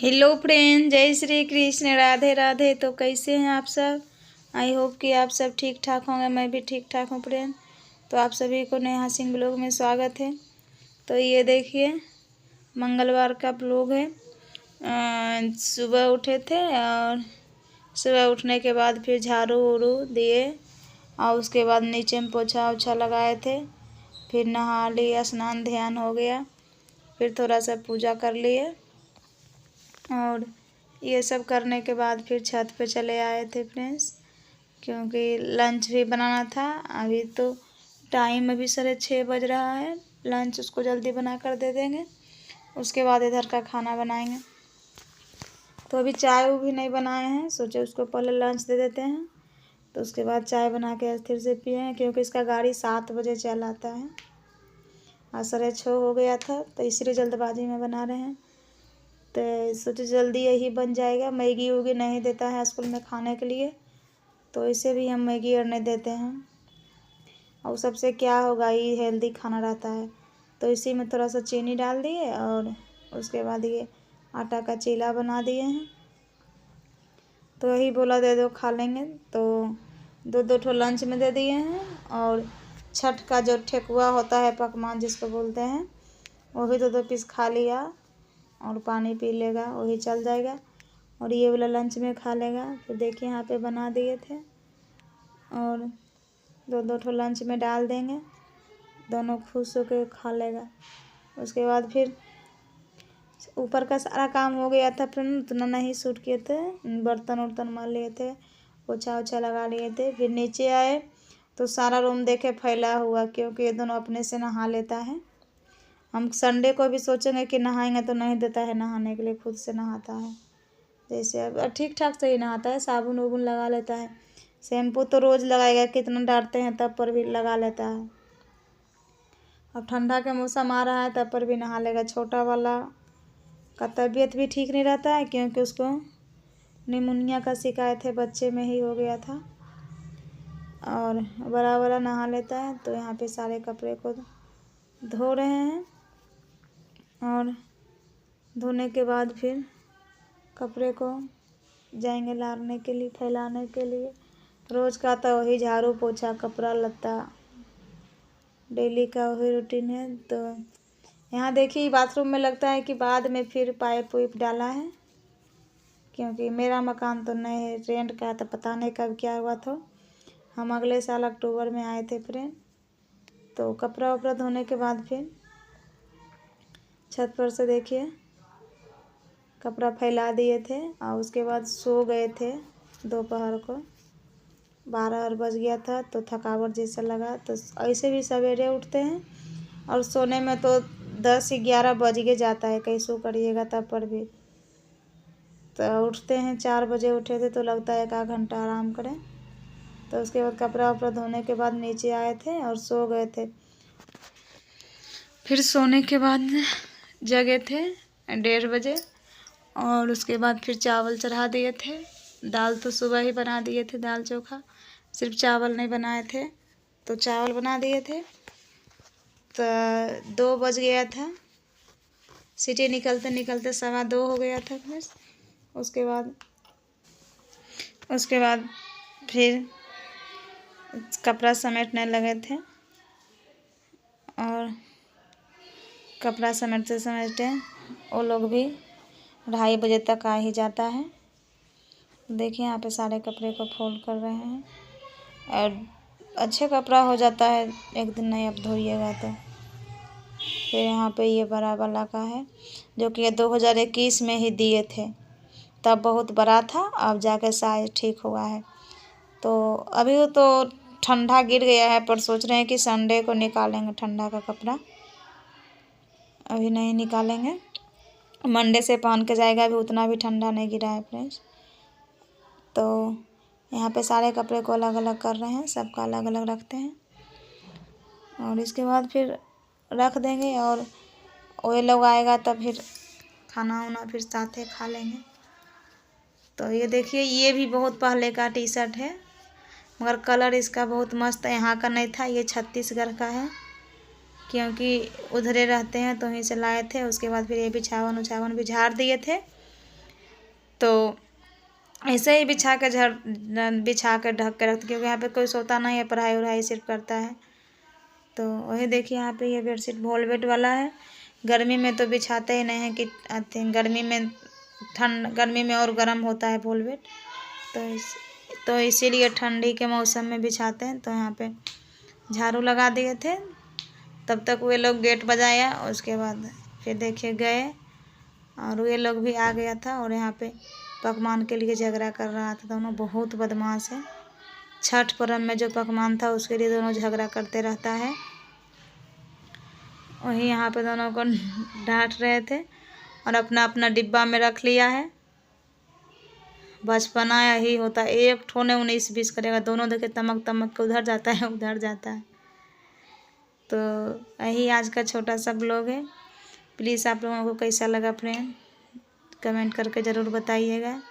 Hello friend, जय श्री कृष्ण, राधे राधे। तो कैसे हैं आप सब? आई होप कि आप सब ठीक ठाक होंगे। मैं भी ठीक ठाक हूँ फ्रेंड। तो आप सभी को नेहा सिंह ब्लॉग में स्वागत है। तो ये देखिए, मंगलवार का ब्लॉग है। सुबह उठे थे और सुबह उठने के बाद फिर झाड़ू उड़ू दिए और उसके बाद नीचे में पोछा ओछा लगाए थे। फिर नहा लिया, स्नान ध्यान हो गया। फिर थोड़ा सा पूजा कर लिए और ये सब करने के बाद फिर छत पे चले आए थे फ्रेंड्स, क्योंकि लंच भी बनाना था। अभी तो टाइम अभी 6:30 बज रहा है। लंच उसको जल्दी बना कर दे देंगे, उसके बाद इधर का खाना बनाएंगे। तो अभी चाय वो भी नहीं बनाए हैं, सोचे उसको पहले लंच दे देते हैं, तो उसके बाद चाय बना के फिर से पिए, क्योंकि इसका गाड़ी 7 बजे चल आता है। आज 6:30 हो गया था, तो इसलिए जल्दबाजी में बना रहे हैं। तो सोचे जल्दी यही बन जाएगा। मैगी वूगी नहीं देता है स्कूल में खाने के लिए, तो इसे भी हम मैगी और नहीं देते हैं। और सबसे क्या होगा, ये हेल्दी खाना रहता है। तो इसी में थोड़ा सा चीनी डाल दिए और उसके बाद ये आटा का चीला बना दिए हैं। तो यही बोला दे दो, खा लेंगे। तो दो दो ठो लंच में दे दिए हैं। और छठ का जो ठेकुआ होता है, पकवान जिसको बोलते हैं, वो भी 2-2 पीस खा लिया और पानी पी लेगा, वही चल जाएगा। और ये वाला लंच में खा लेगा। फिर देखिए यहाँ पे बना दिए थे और 2-2 ठो लंच में डाल देंगे, दोनों खुश होकर खा लेगा। उसके बाद फिर ऊपर का सारा काम हो गया था, फिर उतना नहीं शूट किए थे। बर्तन उर्तन मार लिए थे, पोछा ओछा लगा लिए थे। फिर नीचे आए तो सारा रूम देखे फैला हुआ, क्योंकि ये दोनों अपने से नहा लेता है। हम संडे को भी सोचेंगे कि नहाएंगे, तो नहीं देता है नहाने के लिए, खुद से नहाता है। जैसे अब ठीक ठाक से ही नहाता है, साबुन वाबुन लगा लेता है। शैम्पू तो रोज़ लगाएगा, कितना डांटते हैं तब पर भी लगा लेता है। अब ठंडा का मौसम आ रहा है, तब पर भी नहा लेगा। छोटा वाला का तबीयत भी ठीक नहीं रहता है, क्योंकि उसको निमोनिया का शिकायत है, बच्चे में ही हो गया था। और बड़ा वाला नहा लेता है। तो यहाँ पे सारे कपड़े को धो रहे हैं और धोने के बाद फिर कपड़े को जाएंगे लाने के लिए, फैलाने के लिए। रोज़ का तो वही झाड़ू पोछा कपड़ा लत्ता डेली का वही रूटीन है। तो यहाँ देखिए, बाथरूम में लगता है कि बाद में फिर पाइप वाइप डाला है, क्योंकि मेरा मकान तो नहीं है, रेंट का, तो पता नहीं कब क्या हुआ था। हम अगले साल अक्टूबर में आए थे फ्रेंड। तो कपड़ा वपड़ा धोने के बाद फिर छत पर से देखिए कपड़ा फैला दिए थे और उसके बाद सो गए थे। दोपहर को 12 बज गया था, तो थकावट जैसा लगा। तो ऐसे भी सवेरे उठते हैं और सोने में तो 10-11 बज के जाता है, कैसो करिएगा तब पर भी। तो उठते हैं 4 बजे उठे थे, तो लगता है 1 घंटा आराम करें। तो उसके बाद कपड़ा वपड़ा धोने के बाद नीचे आए थे और सो गए थे। फिर सोने के बाद जगे थे 1:30 बजे और उसके बाद फिर चावल चढ़ा दिए थे। दाल तो सुबह ही बना दिए थे, दाल चोखा, सिर्फ चावल नहीं बनाए थे। तो चावल बना दिए थे। तो 2 बज गया था, सीटी निकलते निकलते 2:15 हो गया था फिर। उसके बाद फिर कपड़ा समेटने लगे थे और कपड़ा समेटते समेटते वो लोग भी 2:30 बजे तक आ ही जाता है। देखिए यहाँ पे सारे कपड़े को फोल्ड कर रहे हैं और अच्छे कपड़ा हो जाता है, एक दिन नहीं अब धोइएगा तो। फिर यहाँ पे ये बड़ा वाला का है, जो कि ये 2021 में ही दिए थे, तब बहुत बड़ा था, अब जाके साइज ठीक हुआ है। तो अभी तो ठंडा गिर गया है, पर सोच रहे हैं कि संडे को निकालेंगे ठंडा का कपड़ा। अभी नहीं निकालेंगे, मंडे से पहन के जाएगा। अभी उतना भी ठंडा नहीं गिरा है फ्रेंड्स। तो यहाँ पे सारे कपड़े को अलग अलग कर रहे हैं, सबका अलग अलग रखते हैं और इसके बाद फिर रख देंगे। और वो लोग आएगा तब फिर खाना वाना फिर साथ ही खा लेंगे। तो ये देखिए, ये भी बहुत पहले का टी शर्ट है, मगर कलर इसका बहुत मस्त है। यहाँ का नहीं था, ये छत्तीसगढ़ का है, क्योंकि उधरे रहते हैं तो वहीं से लाए थे। उसके बाद फिर ये बिछावन उछावन भी झाड़ दिए थे तो ऐसे ही बिछा के ढक के रखते, क्योंकि यहाँ पे कोई सोता नहीं है, पढ़ाई वढ़ाई सिर्फ करता है। तो वही देखिए यहाँ पे ये बेडशीट वॉलवेट वाला है। गर्मी में तो बिछाते ही नहीं है कि गर्मी में और गर्म होता है वॉलवेट, तो इसीलिए ठंडी के मौसम में बिछाते हैं। तो यहाँ पे झाड़ू लगा दिए थे, तब तक वे लोग गेट बजाया, उसके बाद फिर देखिए गए और वे लोग भी आ गया था। और यहाँ पे पकवान के लिए झगड़ा कर रहा था, दोनों बहुत बदमाश है। छठ पर्व में जो पकवान था उसके लिए दोनों झगड़ा करते रहता है। वही यहाँ पे दोनों को डांट रहे थे और अपना अपना डिब्बा में रख लिया है। बचपना यही होता है, एक ठो ने 19-20 करेगा, दोनों देखे तमक तमक के उधर जाता है उधर जाता है। तो यही आज का छोटा सा ब्लॉग है। प्लीज़ आप लोगों को कैसा लगा फ्रेंड, कमेंट करके ज़रूर बताइएगा।